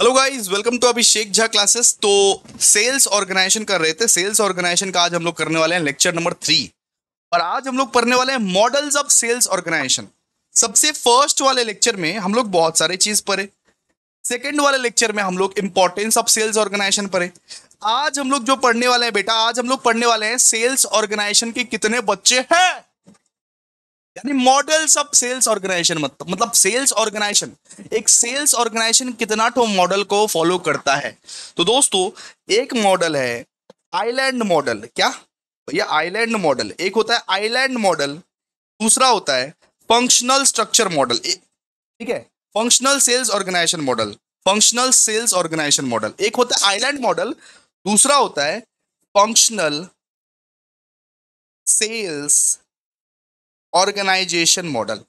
Hello guys, welcome to Abhishek Jha classes. तो sales organisation कर रहे थे। सेल्स ऑर्गेनाइजेशन का आज हम लोग करने वाले हैं लेक्चर नंबर 3। और आज हम लोग पढ़ने वाले हैं मॉडल्स ऑफ सेल्स ऑर्गेनाइजेशन। सबसे फर्स्ट वाले लेक्चर में हम लोग बहुत सारे चीज पढ़े। सेकंड वाले लेक्चर में हम लोग इंपॉर्टेंस ऑफ सेल्स ऑर्गेनाइजेशन पढ़े। आज हम लोग जो पढ़ने वाले हैं बेटा, आज हम लोग पढ़ने वाले हैं सेल्स ऑर्गेनाइजेशन के कितने बच्चे हैं, यानी मॉडल्स ऑफ सेल्स ऑर्गेनाइजेशन। मतलब सेल्स ऑर्गेनाइजेशन, एक सेल्स ऑर्गेनाइजेशन कितना तो मॉडल को फॉलो करता है। तो दोस्तों, एक मॉडल है आइलैंड मॉडल। क्या भैया? Island model. एक होता है आइलैंड मॉडल, दूसरा होता है फंक्शनल स्ट्रक्चर मॉडल। ठीक है, functional sales organisation model, functional sales organisation model. एक होता है आइलैंड मॉडल, दूसरा होता है फंक्शनल सेल्स ऑर्गेनाइजेशन मॉडल।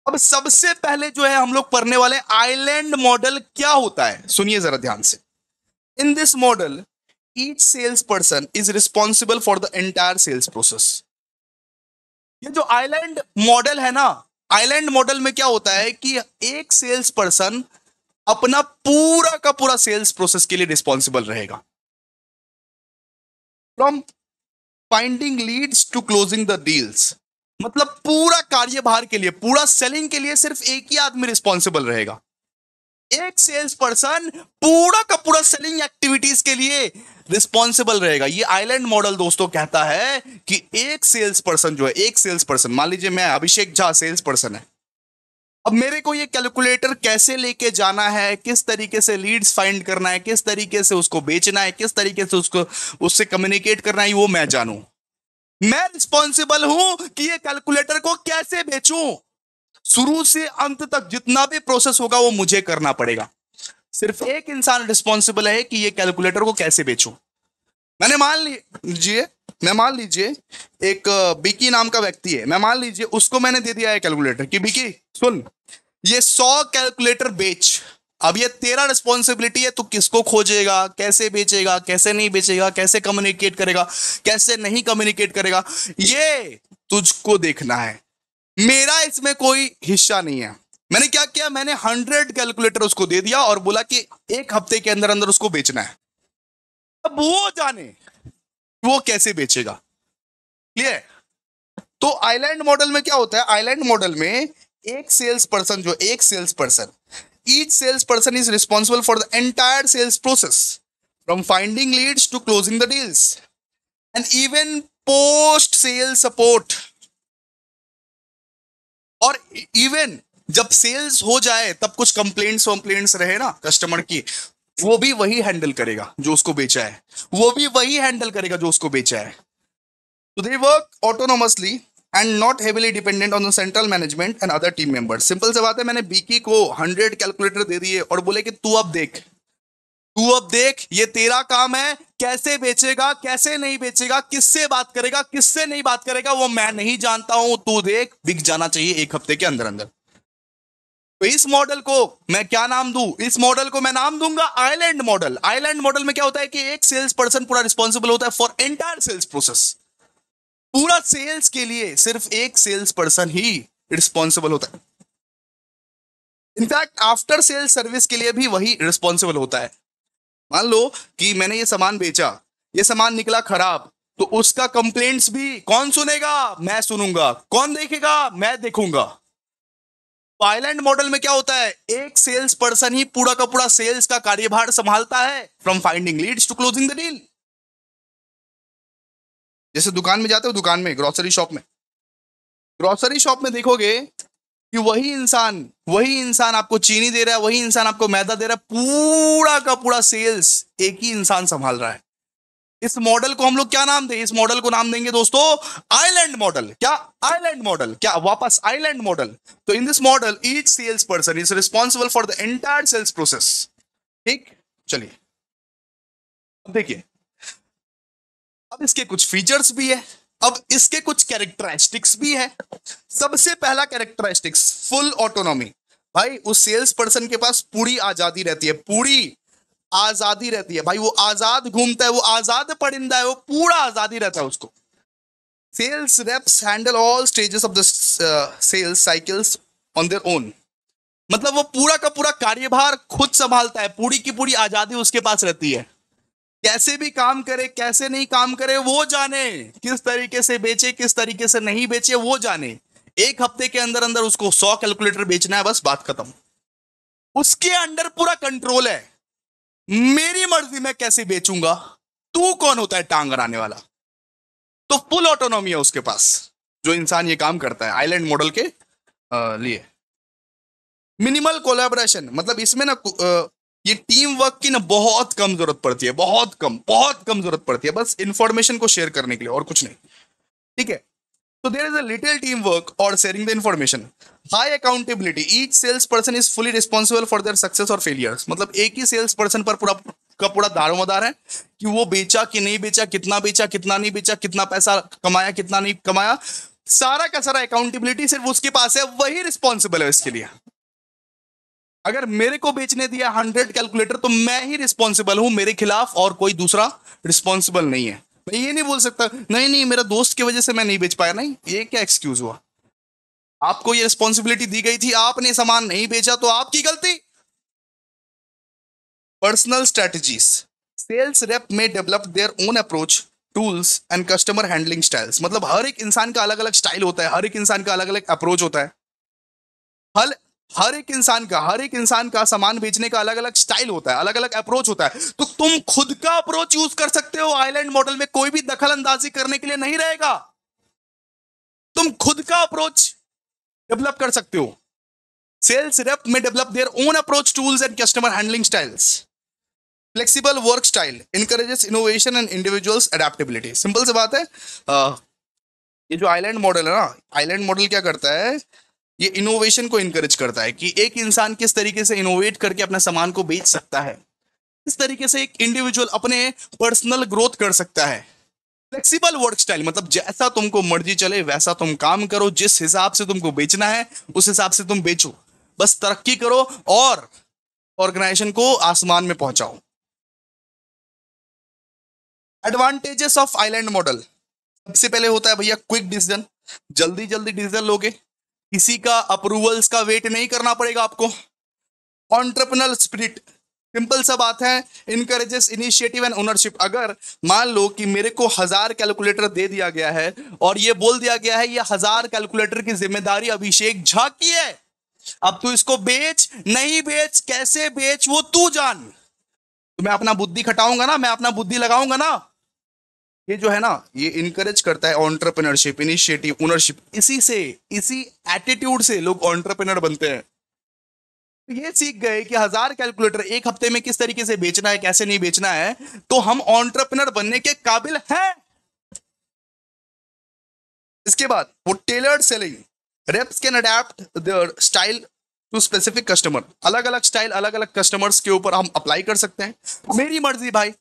अब सबसे पहले जो है हम लोग पढ़ने वाले आइलैंड मॉडल क्या होता है, सुनिए जरा ध्यान से। In this model each sales person is responsible for the entire sales process. ये जो आइलैंड मॉडल है ना, आइलैंड मॉडल में क्या होता है कि एक सेल्स पर्सन अपना पूरा का पूरा सेल्स प्रोसेस के लिए रिस्पॉन्सिबल रहेगा, from finding leads to closing the deals. मतलब पूरा कार्यभार के लिए, पूरा सेलिंग के लिए सिर्फ एक ही आदमी रिस्पॉन्सिबल रहेगा। एक सेल्स पर्सन पूरा का पूरा सेलिंग एक्टिविटीज के लिए रिस्पॉन्सिबल रहेगा। ये आइलैंड मॉडल दोस्तों कहता है कि एक सेल्स पर्सन जो है, एक सेल्स पर्सन, मान लीजिए मैं अभिषेक झा सेल्स पर्सन है। अब मेरे को ये कैलकुलेटर कैसे लेके जाना है, किस तरीके से लीड्स फाइंड करना है, किस तरीके से उसको बेचना है, किस तरीके से उसको उससे कम्युनिकेट करना है, वो मैं जानूं। मैं रिस्पॉन्सिबल हूं कि ये कैलकुलेटर को कैसे बेचूं। शुरू से अंत तक जितना भी प्रोसेस होगा वो मुझे करना पड़ेगा। सिर्फ एक इंसान रिस्पॉन्सिबल है कि ये कैलकुलेटर को कैसे बेचूं। मैंने मान लीजिए एक बिकी नाम का व्यक्ति है। मैं मान लीजिए उसको मैंने दे दिया है कैलकुलेटर कि बिकी सुन, ये 100 कैलकुलेटर बेच। अब ये तेरा रिस्पॉन्सिबिलिटी है, तू किसको खोजेगा, कैसे बेचेगा, कैसे नहीं बेचेगा, कैसे कम्युनिकेट करेगा, कैसे नहीं कम्युनिकेट करेगा, ये तुझको देखना है। मेरा इसमें कोई हिस्सा नहीं है। मैंने क्या किया, मैंने 100 कैलकुलेटर उसको दे दिया और बोला कि एक हफ्ते के अंदर अंदर उसको बेचना है। अब वो जाने वो कैसे बेचेगा। क्लियर? तो आइलैंड मॉडल में क्या होता है, आइलैंड मॉडल में एक सेल्स पर्सन, जो एक sales person, each sales person is responsible for the entire sales process, from finding leads to closing the deals and even post sale support. और इवन जब सेल्स हो जाए तब कुछ कंप्लेंट्स रहे ना कस्टमर की, वो भी वही हैंडल करेगा जो उसको बेचा है, वो भी वही हैंडल करेगा जो उसको बेचा है। तो they work autonomously and not heavily dependent on the central management and other team members. Simple सी बात है, मैंने बीकी को 100 कैलकुलेटर दे दिए और बोले कि तू अब देख ये तेरा काम है, कैसे बेचेगा, कैसे नहीं बेचेगा, किससे बात करेगा, किससे नहीं बात करेगा, वो मैं नहीं जानता हूं, तू देख, बिक जाना चाहिए एक हफ्ते के अंदर अंदर। तो इस मॉडल को मैं क्या नाम दूं? इस मॉडल को मैं नाम दूंगा आइलैंड मॉडल। आइलैंड मॉडल में क्या होता है कि एक सेल्स पर्सन पूरा रिस्पॉन्सिबल होता है फॉर एंटायर सेल्स प्रोसेस। पूरा सेल्स के लिए सिर्फ एक सेल्स पर्सन ही रिस्पॉन्सिबल होता है। इनफैक्ट आफ्टर सेल्स सर्विस के लिए भी वही रिस्पॉन्सिबल होता है। मान लो कि मैंने ये सामान बेचा, ये सामान निकला खराब, तो उसका कंप्लेंट्स भी कौन सुनेगा? मैं सुनूंगा। कौन देखेगा? मैं देखूंगा। आइलैंड मॉडल में क्या होता है, एक सेल्स पर्सन ही पूरा का पूरा सेल्स का कार्यभार संभालता है, from finding leads to closing the deal. जैसे दुकान में जाते हो, दुकान में, ग्रोसरी शॉप में देखोगे कि वही इंसान आपको चीनी दे रहा है, वही इंसान आपको मैदा दे रहा है, पूरा का पूरा सेल्स एक ही इंसान संभाल रहा है। इस मॉडल को हम लोग क्या नाम दें? इस मॉडल को नाम देंगे दोस्तों आइलैंड मॉडल। क्या? Island model. क्या? वापस आइलैंड मॉडल। तो in this model each sales person is responsible for the entire sales process. ठीक, चलिए अब देखिए, अब इसके कुछ फीचर्स भी है, अब इसके कुछ कैरेक्टरिस्टिक्स भी है। सबसे पहला कैरेक्टरिस्टिक्स, फुल ऑटोनॉमी। भाई उस सेल्स पर्सन के पास पूरी आजादी रहती है, पूरी आजादी रहती है भाई। वो आजाद घूमता है, वो आजाद परिंदा है, वो पूरा आजादी रहता है उसको। Sales reps handle all stages of the sales cycles on their own. मतलब वो पूरा का पूरा कार्यभार खुद संभालता है, पूरी की पूरी आजादी उसके पास रहती है। कैसे भी काम करे, कैसे नहीं काम करे वो जाने, किस तरीके से बेचे, किस तरीके से नहीं बेचे वो जाने। एक हफ्ते के अंदर अंदर उसको 100 कैलकुलेटर बेचना है, बस बात खत्म। उसके अंडर पूरा कंट्रोल है, मेरी मर्जी मैं कैसे बेचूंगा, तू कौन होता है टांग अड़ाने वाला। तो फुल ऑटोनॉमी है उसके पास, जो इंसान ये काम करता है आइलैंड मॉडल के लिए। मिनिमल कोलैबोरेशन, मतलब इसमें ना ये टीम वर्क की ना बहुत कम जरूरत पड़ती है, बहुत कम जरूरत पड़ती है, बस इंफॉर्मेशन को शेयर करने के लिए, और कुछ नहीं। ठीक है, तो there is a little team work और sharing the information. High accountability, each sales person is fully responsible for their success और फेलियर्स। मतलब एक ही सेल्स पर्सन पर पूरा का पूरा दारोमदार है कि वो बेचा कि नहीं बेचा, कितना बेचा, कितना नहीं बेचा, कितना पैसा कमाया, कितना नहीं कमाया, सारा का सारा अकाउंटेबिलिटी सिर्फ उसके पास है, वही रिस्पॉन्सिबल है इसके लिए। अगर मेरे को बेचने दिया 100 कैलकुलेटर तो मैं ही रिस्पॉन्सिबल हूं, मेरे खिलाफ और कोई दूसरा रिस्पॉन्सिबल नहीं है। मैं ये नहीं बोल सकता नहीं नहीं मेरा दोस्त की वजह से मैं नहीं बेच पाया, नहीं, ये क्या एक्सक्यूज हुआ। आपको ये रिस्पॉन्सिबिलिटी दी गई थी, आपने सामान नहीं बेचा तो आपकी गलती। पर्सनल स्ट्रेटजीज, सेल्स रेप में develop their own approach, tools and customer handling styles. मतलब हर एक इंसान का अलग अलग स्टाइल होता है, हर एक इंसान का अलग अलग अप्रोच होता है। हर हर एक इंसान का सामान बेचने का अलग अलग स्टाइल होता है, अलग अलग अप्रोच होता है। तो तुम खुद का अप्रोच यूज कर सकते हो, आइलैंड मॉडल में कोई भी दखल अंदाजी करने के लिए नहीं रहेगा। तुम खुद का अप्रोच डेवलप कर सकते हो। सेल्स रेप में develop their own approach, tools and customer handling styles. Flexible work style encourages innovation and individuals adaptability. Simple सी बात है, ये जो आइलैंड मॉडल है ना, आइलैंड मॉडल क्या करता है, ये इनोवेशन को इनकरेज करता है कि एक इंसान किस तरीके से इनोवेट करके अपने सामान को बेच सकता है, इस तरीके से एक इंडिविजुअल अपने पर्सनल ग्रोथ कर सकता है। फ्लेक्सिबल वर्क स्टाइल, मतलब जैसा तुमको मर्जी चले वैसा तुम काम करो, जिस हिसाब से तुमको बेचना है उस हिसाब से तुम बेचो, बस तरक्की करो और ऑर्गेनाइजेशन को आसमान में पहुंचाओ। एडवांटेजेस ऑफ आइलैंड मॉडल, सबसे पहले होता है भैया क्विक डिसीजन, जल्दी जल्दी डिसीजन लोगे, किसी का अप्रूवल्स का वेट नहीं करना पड़ेगा आपको। ऑन्टरप्रनल स्पिरिट, सिंपल सा बात है, इनकरेजेस इनिशिएटिव एंड ओनरशिप। अगर मान लो कि मेरे को 1000 कैलकुलेटर दे दिया गया है और ये बोल दिया गया है ये 1000 कैलकुलेटर की जिम्मेदारी अभिषेक झा की है, अब तू इसको बेच नहीं बेच, कैसे बेच वो तू जान। तो मैं अपना बुद्धि खटाऊंगा ना, मैं अपना बुद्धि लगाऊंगा ना। ये जो है ना, ये इनकरेज करता है ऑन्टरप्रेन्योरशिप, इनिशिएटिव, ओनरशिप। इसी एटीट्यूड से लोग ऑन्टरप्रेन्योर बनते हैं। तो ये सीख गए कि 1000 कैलकुलेटर एक हफ्ते में किस तरीके से बेचना है, कैसे नहीं बेचना है, तो हम ऑन्टरप्रेन्योर बनने के काबिल हैं। इसके बाद वो tailored selling, reps can adapt their style to specific customer. अलग अलग स्टाइल अलग अलग कस्टमर्स के ऊपर हम अप्लाई कर सकते हैं। मेरी मर्जी भाई,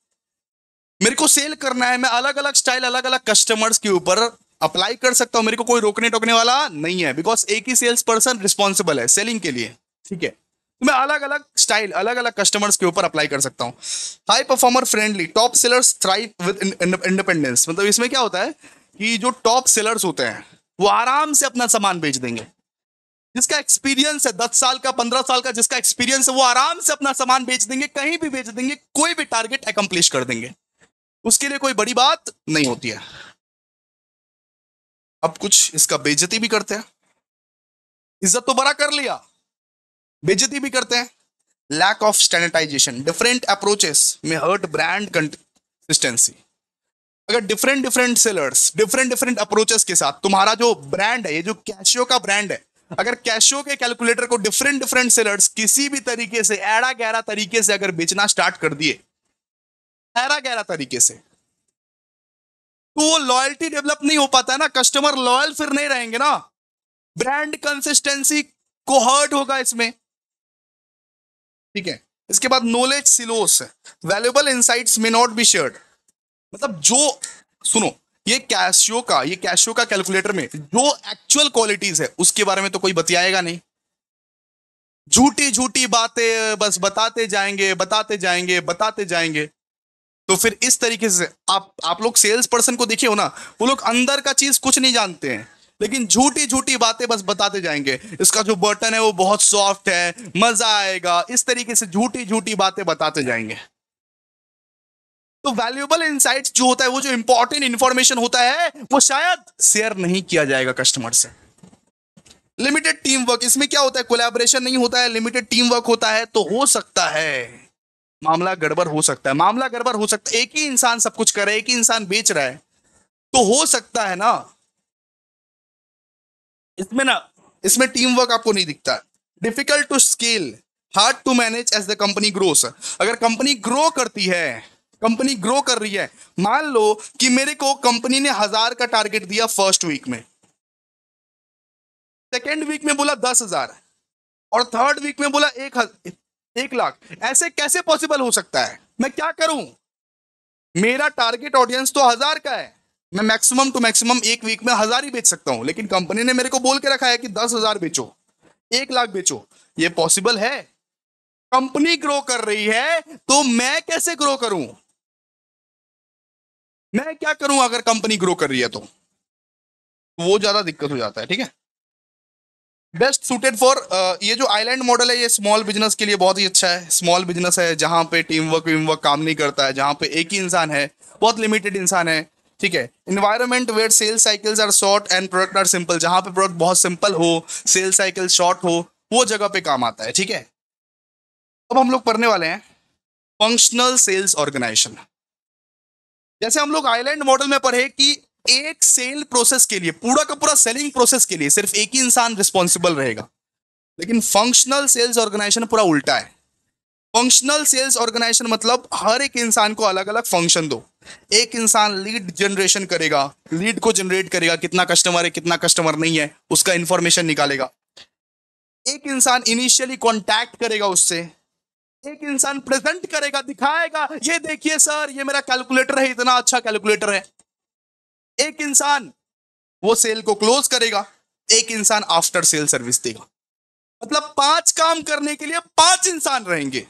मेरे को सेल करना है, मैं अलग अलग स्टाइल अलग अलग कस्टमर्स के ऊपर अप्लाई कर सकता हूं, मेरे को कोई रोकने टोकने वाला नहीं है, बिकॉज एक ही सेल्स पर्सन रिस्पॉन्सिबल है सेलिंग के लिए। ठीक है, तो मैं अलग अलग स्टाइल अलग अलग कस्टमर्स के ऊपर अप्लाई कर सकता हूं। High performer friendly, top sellers thrive with independence. मतलब इसमें क्या होता है कि जो टॉप सेलर्स होते हैं वो आराम से अपना सामान बेच देंगे। जिसका एक्सपीरियंस है 10 साल का 15 साल का, जिसका एक्सपीरियंस है वो आराम से अपना सामान बेच देंगे, कहीं भी बेच देंगे, कोई भी टारगेट अकम्प्लिश कर देंगे, उसके लिए कोई बड़ी बात नहीं होती है। अब कुछ इसका बेइज्जती भी करते हैं, इज्जत तो बड़ा कर लिया, बेइज्जती भी करते हैं। Lack of standardisation, different approaches में हर्ट ब्रांड कंसिस्टेंसी। अगर different different sellers different different approaches के साथ तुम्हारा जो ब्रांड है, ये जो कैशियो का ब्रांड है, अगर कैशियो के कैलकुलेटर को डिफरेंट डिफरेंट सेलर्स किसी भी तरीके से ऐड़ा गहरा तरीके से अगर बेचना स्टार्ट कर दिए, ऐड़ा गहरा तरीके से, तो वो लॉयल्टी डेवलप नहीं हो पाता है ना, कस्टमर लॉयल फिर नहीं रहेंगे ना, ब्रांड कंसिस्टेंसी को हर्ट होगा इसमें। ठीक है, इसके बाद knowledge silos, valuable insights may not be shared. मतलब जो, सुनो, ये कैशियो का कैलकुलेटर में जो एक्चुअल क्वालिटीज है उसके बारे में तो कोई बतियाएगा नहीं, झूठी झूठी बातें बस बताते जाएंगे बताते जाएंगे बताते जाएंगे। तो फिर इस तरीके से आप लोग सेल्स पर्सन को देखे हो ना, वो लोग अंदर का चीज कुछ नहीं जानते हैं, लेकिन झूठी झूठी बातें बस बताते जाएंगे, इसका जो बटन है वो बहुत सॉफ्ट है, मजा आएगा, इस तरीके से झूठी झूठी बातें बताते जाएंगे। तो वैल्यूएबल इनसाइट्स जो होता है, वो जो इंपॉर्टेंट इंफॉर्मेशन होता है, वो शायद शेयर नहीं किया जाएगा कस्टमर से। लिमिटेड टीम वर्क, इसमें क्या होता है, कोलैबोरेशन नहीं होता है, लिमिटेड टीम वर्क होता है, तो हो सकता है मामला गड़बड़ हो सकता है, मामला गड़बड़ हो सकता है। एक ही इंसान सब कुछ कर रहा है, एक ही इंसान बेच रहा है, तो हो सकता है ना इसमें ना, इसमें टीम वर्क आपको नहीं दिखता। Difficult to scale, hard to manage as the company grows. अगर कंपनी ग्रो करती है, कंपनी ग्रो कर रही है, मान लो कि मेरे को कंपनी ने 1000 का टारगेट दिया फर्स्ट वीक में, सेकेंड वीक में बोला 10,000, और थर्ड वीक में बोला 1 लाख। ऐसे कैसे पॉसिबल हो सकता है? मैं क्या करूं? मेरा टारगेट ऑडियंस तो 1000 का है, मैं मैक्सिमम टू मैक्सिमम एक वीक में 1000 ही बेच सकता हूं, लेकिन कंपनी ने मेरे को बोल के रखा है कि 10,000 बेचो, 1 लाख बेचो। ये पॉसिबल है? कंपनी ग्रो कर रही है, तो मैं कैसे ग्रो करूं? मैं क्या करूं अगर कंपनी ग्रो कर रही है? तो वो ज्यादा दिक्कत हो जाता है। ठीक है, बेस्ट सुटेड फॉर ये जो आइलैंड मॉडल है, ये स्मॉल बिजनेस के लिए बहुत ही अच्छा है। स्मॉल बिजनेस है जहां पे टीम वर्क काम नहीं करता है, जहां पे एक ही इंसान है, बहुत लिमिटेड इंसान है। ठीक है, environment where sales cycles are short and product are simple, जहां पे प्रोडक्ट बहुत सिंपल हो, सेल्स साइकिल शॉर्ट हो, वो जगह पे काम आता है। ठीक है, अब हम लोग पढ़ने वाले हैं फंक्शनल सेल्स ऑर्गेनाइजेशन। जैसे हम लोग आइलैंड मॉडल में पढ़े कि एक सेल प्रोसेस के लिए, पूरा का पूरा सेलिंग प्रोसेस के लिए सिर्फ एक ही इंसान रिस्पॉन्सिबल रहेगा, लेकिन फंक्शनल सेल्स ऑर्गेनाइजेशन पूरा उल्टा है। फंक्शनल सेल्स ऑर्गेनाइजेशन मतलब हर एक इंसान को अलग अलग फंक्शन दो। एक इंसान लीड जनरेशन करेगा, लीड को जनरेट करेगा, कितना कस्टमर है कितना कस्टमर नहीं है उसका इंफॉर्मेशन निकालेगा। एक इंसान इनिशियली कांटेक्ट करेगा उससे, एक इंसान प्रेजेंट करेगा, दिखाएगा, ये देखिए सर ये मेरा कैलकुलेटर है, इतना अच्छा कैलकुलेटर है। एक इंसान वो सेल को क्लोज करेगा, एक इंसान आफ्टर सेल सर्विस देगा। मतलब 5 काम करने के लिए 5 इंसान रहेंगे।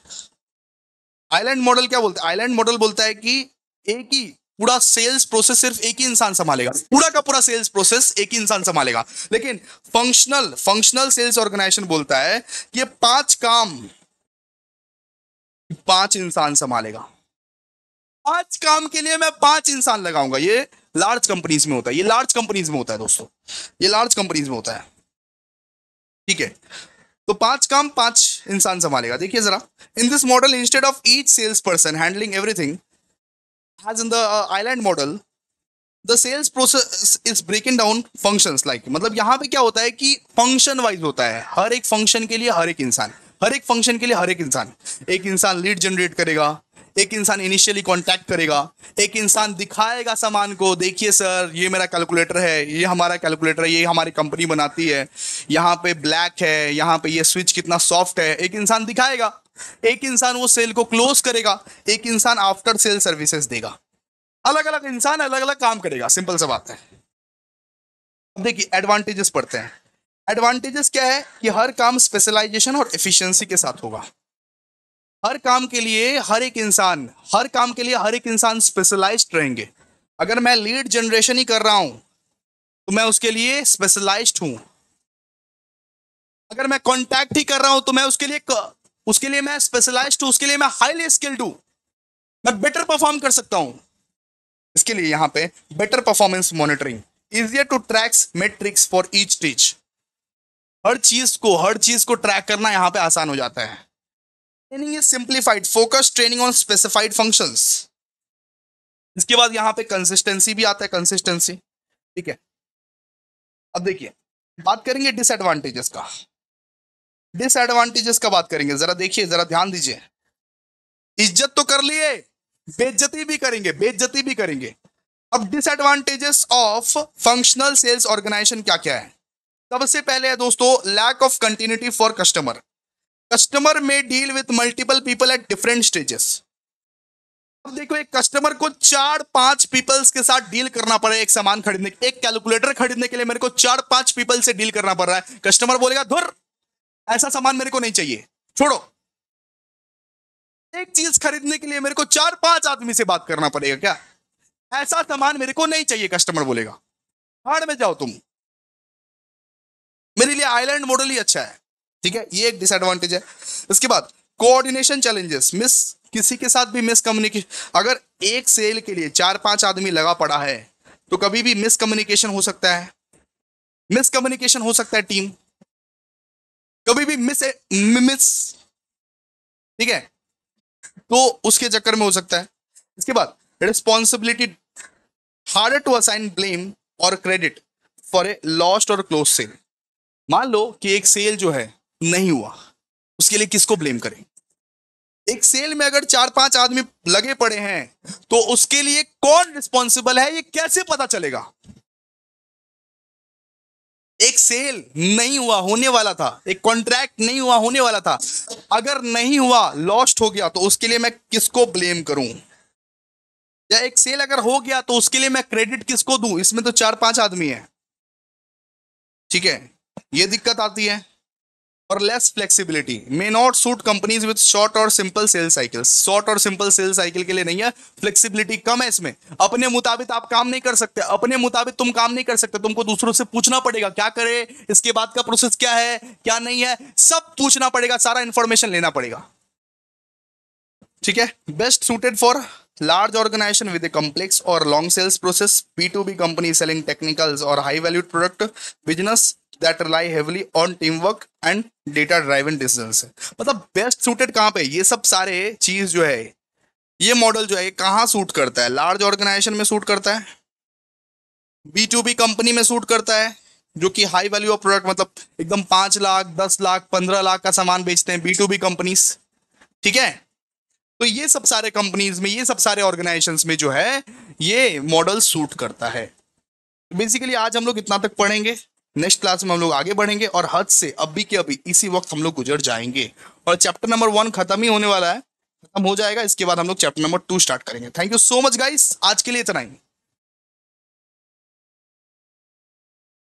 आइलैंड मॉडल क्या बोलता है? आइलैंड मॉडल बोलता है कि एक ही पूरा सेल्स प्रोसेस सिर्फ एक ही इंसान संभालेगा, पूरा का पूरा सेल्स प्रोसेस एक ही इंसान संभालेगा। लेकिन फंक्शनल सेल्स ऑर्गेनाइजेशन बोलता है कि ये 5 काम 5 इंसान संभालेगा। 5 काम के लिए मैं 5 इंसान लगाऊंगा। ये लार्ज कंपनीज में होता है, ये लार्ज कंपनीज में होता है दोस्तों, ये लार्ज कंपनीज में होता है। ठीक है, तो 5 काम 5 इंसान संभालेगा। देखिए जरा, in this model instead of each sales person handling everything as in the island model, the sales process is breaking down functions like, मतलब यहाँ पे क्या होता है कि फंक्शन वाइज होता है, हर एक फंक्शन के लिए हर एक इंसान, हर एक फंक्शन के लिए हर एक इंसान। एक इंसान लीड जनरेट करेगा, एक इंसान इनिशियली कांटेक्ट करेगा, एक इंसान दिखाएगा सामान को, देखिए सर ये मेरा कैलकुलेटर है, ये हमारा कैलकुलेटर है, ये हमारी कंपनी बनाती है, यहाँ पे ब्लैक है, यहाँ पे ये स्विच कितना सॉफ्ट है, एक इंसान दिखाएगा। एक इंसान वो सेल को क्लोज करेगा, एक इंसान आफ्टर सेल सर्विसेज देगा। अलग अलग इंसान अलग अलग काम करेगा, सिंपल सा बात है। अब देखिए एडवांटेजेस पढ़ते हैं। एडवांटेजेस क्या है कि हर काम स्पेशलाइजेशन और एफिशिएंसी के साथ होगा। हर काम के लिए हर एक इंसान, हर काम के लिए हर एक इंसान स्पेशलाइज्ड रहेंगे। अगर मैं लीड जनरेशन ही कर रहा हूं तो मैं उसके लिए स्पेशलाइज्ड हूं। अगर मैं कॉन्टैक्ट ही कर रहा हूं तो मैं उसके लिए मैं स्पेशलाइज्ड हूं, उसके लिए मैं हाईली स्किल्ड हूं, मैं बेटर परफॉर्म कर सकता हूं। इसके लिए यहां पे better performance monitoring, easier to tracks metrics for each stage. हर चीज को ट्रैक करना यहां पे आसान हो जाता है। Training is simplified, focus training on specified functions. इसके बाद यहां पे कंसिस्टेंसी भी आता है, कंसिस्टेंसी। ठीक है, अब देखिए बात करेंगे डिसएडवांटेजेस का। डिसएडवांटेजेस का बात करेंगे, जरा देखिए, जरा ध्यान दीजिए। इज्जत तो कर लिए, बेइज्जती भी करेंगे, बेइज्जती भी करेंगे। अब disadvantages of functional sales organization क्या क्या है? सबसे पहले है दोस्तों lack of continuity for customer. Customer में deal with multiple people at different stages. अब देखो, एक कस्टमर को 4-5 पीपल्स के साथ डील करना पड़ रहा है एक सामान खरीदने, एक कैलकुलेटर खरीदने के लिए मेरे को 4-5 पीपल से डील करना पड़ रहा है। कस्टमर बोलेगा धुर, ऐसा सामान मेरे को नहीं चाहिए, छोड़ो। एक चीज खरीदने के लिए मेरे को 4-5 आदमी से बात करना पड़ेगा क्या? ऐसा सामान मेरे को नहीं चाहिए, कस्टमर बोलेगा। भाड़ में जाओ तुम। लिए आइलैंड मॉडल ही अच्छा है, ठीक है, ये एक डिसएडवांटेज है। इसके बाद कोऑर्डिनेशन चैलेंजेस, किसी के साथ भी मिसकम्युनिकेशन, अगर एक सेल के लिए 4-5 आदमी लगा पड़ा है तो कभी भी मिसकम्युनिकेशन हो सकता है, मिसकम्युनिकेशन हो सकता है टीम, कभी भी मिस मिस ठीक है, तो उसके चक्कर में हो सकता है। इसके बाद responsibility, harder to assign blame और क्रेडिट फॉर ए लॉस्ट और क्लोज सेल। मान लो कि एक सेल जो है नहीं हुआ, उसके लिए किसको ब्लेम करें? एक सेल में अगर 4-5 आदमी लगे पड़े हैं तो उसके लिए कौन रिस्पॉन्सिबल है, ये कैसे पता चलेगा? एक सेल नहीं हुआ, होने वाला था, एक कॉन्ट्रैक्ट नहीं हुआ, होने वाला था, अगर नहीं हुआ, लॉस्ट हो गया, तो उसके लिए मैं किसको ब्लेम करूं? या एक सेल अगर हो गया तो उसके लिए मैं क्रेडिट किसको दूं? इसमें तो 4-5 आदमी है, ठीक है, ये दिक्कत आती है। और less flexibility may not suit companies with short और सिंपल सेल साइकिल्स, शॉर्ट और सिंपल सेल साइकिल के लिए नहीं है, फ्लेक्सिबिलिटी कम है इसमें, अपने मुताबिक आप काम नहीं कर सकते, अपने मुताबिक तुम काम नहीं कर सकते, तुमको दूसरों से पूछना पड़ेगा क्या करे, इसके बाद का प्रोसेस क्या है, क्या नहीं है, सब पूछना पड़ेगा, सारा इंफॉर्मेशन लेना पड़ेगा, ठीक है। Best suited for large organization with a complex or long sales process, B2B company selling technicals or high valued product, business that rely heavily on teamwork and data driven decisions है। मतलब best suited कहाँ पे, ये सब सारे चीज जो है, ये मॉडल जो है कहाँ सूट करता है? लार्ज ऑर्गेनाइजेशन में सूट करता है, B2B कंपनी में सूट करता है, जो कि हाई वैल्यू ऑफ प्रोडक्ट, मतलब एकदम 5 लाख 10 लाख 15 लाख का सामान बेचते हैं B2B कंपनीज, ठीक है। तो ये सब सारे कंपनीज में, ये सब सारे ऑर्गेनाइजेशंस में जो है ये मॉडल सूट करता है। बेसिकली आज हम लोग इतना तक पढ़ेंगे, नेक्स्ट क्लास में हम लोग आगे बढ़ेंगे और हद से अभी के अभी इसी वक्त हम लोग गुजर जाएंगे और चैप्टर नंबर 1 खत्म ही होने वाला है, खत्म हो जाएगा, इसके बाद हम लोग चैप्टर नंबर 2 स्टार्ट करेंगे। Thank you so much guys, आज के लिए इतना ही।